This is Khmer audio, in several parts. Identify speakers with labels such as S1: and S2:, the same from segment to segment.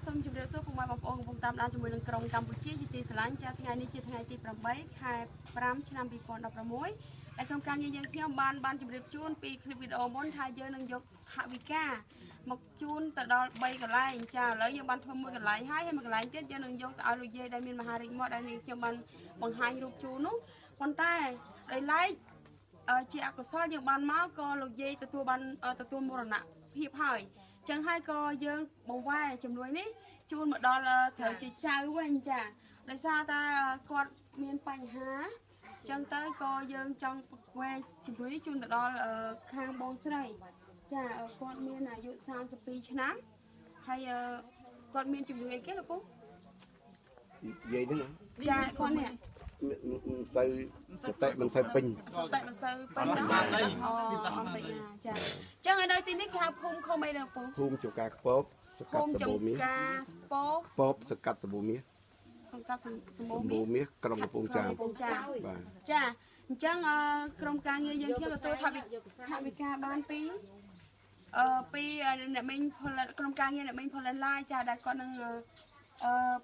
S1: សូមជម្រាបសួរពុកម៉ែបងប្អូនកំពុងតាមដានជាមួយនឹងក្រុមកម្ពុជាជាទីស្រឡាញ់ចាថ្ងៃនេះជាថ្ងៃទី8ខែ5ឆ្នាំ2016ដែលក្រុមការងារយើងខ្ញុំបានជម្រាបជូនពីคลิปវីដេអូមុនថាយើងនឹងយកថវិកាមកជូនទៅដល់3កន្លែងចាឥឡូវយើងបានធ្វើមួយកន្លែងហើយមួយកន្លែងទៀតយើងនឹងយកទៅឲ្យលោកយាយដែលមានមហារិទ្ធមកដែលនេះខ្ញុំបានបង្ហាញរូបជូននោះប៉ុន្តែដោយឡែកជាអកុសលយើងបានមកក៏លោកយាយទទួលមរណភាពហើយចឹងហើយក៏យើងបង្វែរជំនួយនេះជូនមកដល់ត្រូវជាចៅវិញចាដោយសារតែគាត់មានបញ្ហាចឹងទៅក៏យើងចង់បង្វែរជំនួយនេះជូនទៅដល់ខាងបងស្រីចាគាត់មានអាយុ32ឆ្នាំហើយគាត់មានជំនួយអីគេលោកពូ
S2: និយាយហ្នឹង
S1: ចាគាត់នេះ
S2: មិនសូវសតិមិនសូវពេញ
S1: សតិមិនសូវពេញអូអត់ពេញចាចឹងឲ្យនៅទីនេះគេហៅភូមិឃុំអីដល់ពូ
S2: ភូមិចកាខ្ពបសកាត់សម្បូរមាសខ្ពបសកាត់សម្បូរមាស
S1: សកាត់សម្បូរមាស
S2: ក្រុងកំពង់ចាម
S1: បាទចាអញ្ចឹងក្រុមការងារយើងខ្ញុំទទួលថវិកាបានពីអ្នកមេញផលិតក្រុមការងារអ្នកមេញផលិតឡាយចាដែលគាត់នឹង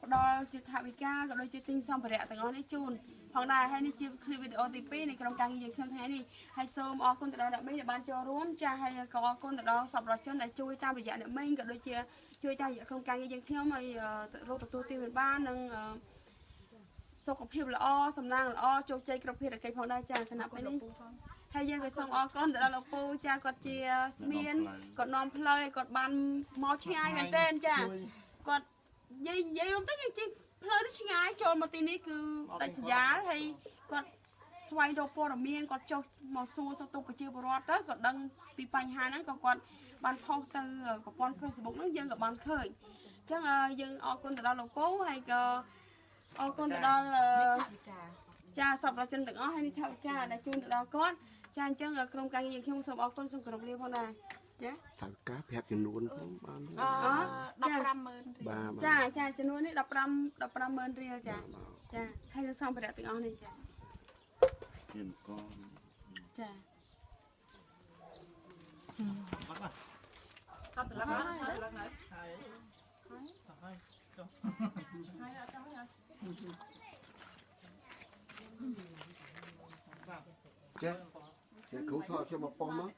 S1: ផ្ដល់ជាថវិកាក៏ដូចជាទិញសម្ភារៈទាំងអស់នេះជូនផងដែរហើយនេះជាคลิปវីដេអូទី2នៃក្រុមការងារយើងខ្ញុំថ្ងៃនេះហើយសូមអរគុណទៅដល់អ្នកមេញដែលបានចូលរួមចាហើយក៏អរគុណទៅដល់សប្បុរសជនដែលជួយតាមរយៈអ្នកមេញក៏ដូចជាជួយតាមរយៈក្រុមការងារយើងខ្ញុំឲ្យរកទទួលទានបាននិងសុខភាពល្អសំណាងល្អជោគជ័យគ្រប់ភារកិច្ចផងដែរចាគណៈពេលនេះហើយយើងក៏សូមអរគុណទៅដល់លោកពូចាគាត់ជាស្មៀនគាត់នាំផ្លូវឲ្យគាត់បានមកឆ្ងាយមែនទែនចាគាត់និយាយរួមទៅយើងជិះផ្លូវនេះឆ្ងាយចូលមកទីនេះគឺដាច់ស្រយាលហើយគាត់ស្វែងរកព័ត៌មានគាត់ចុះមកសួរសុខទុក្ខប្រជាពលរដ្ឋទៅគាត់ដឹងពីបញ្ហាហ្នឹងក៏គាត់បានផុសទៅប្រព័ន្ធ Facebook ហ្នឹងយើងក៏បានឃើញអញ្ចឹងយើងអរគុណទៅដល់លោកពូហើយក៏អរគុណទៅដល់ចាសប្បុរសជនទាំងអស់ហើយនេះថវិកាដែលជូនទៅដល់គាត់ចាអញ្ចឹងក្រុមការងារខ្ញុំសូមអរគុណសូមគោរពលាផងដែរចា
S2: ថវិកាប្រាប់ចំនួនផងបាន
S1: 150,000ចាចំនួននេះ15,000រៀលចាហើយនឹងសម្ភារៈទាំងអស់នេះចា
S2: មានកង
S1: ចា
S3: អត់ឡើងហើយចុះហើយអត់ចង់ហើយ
S2: ចេះគ្រូថតខ្ញុំមកប៉ុងមក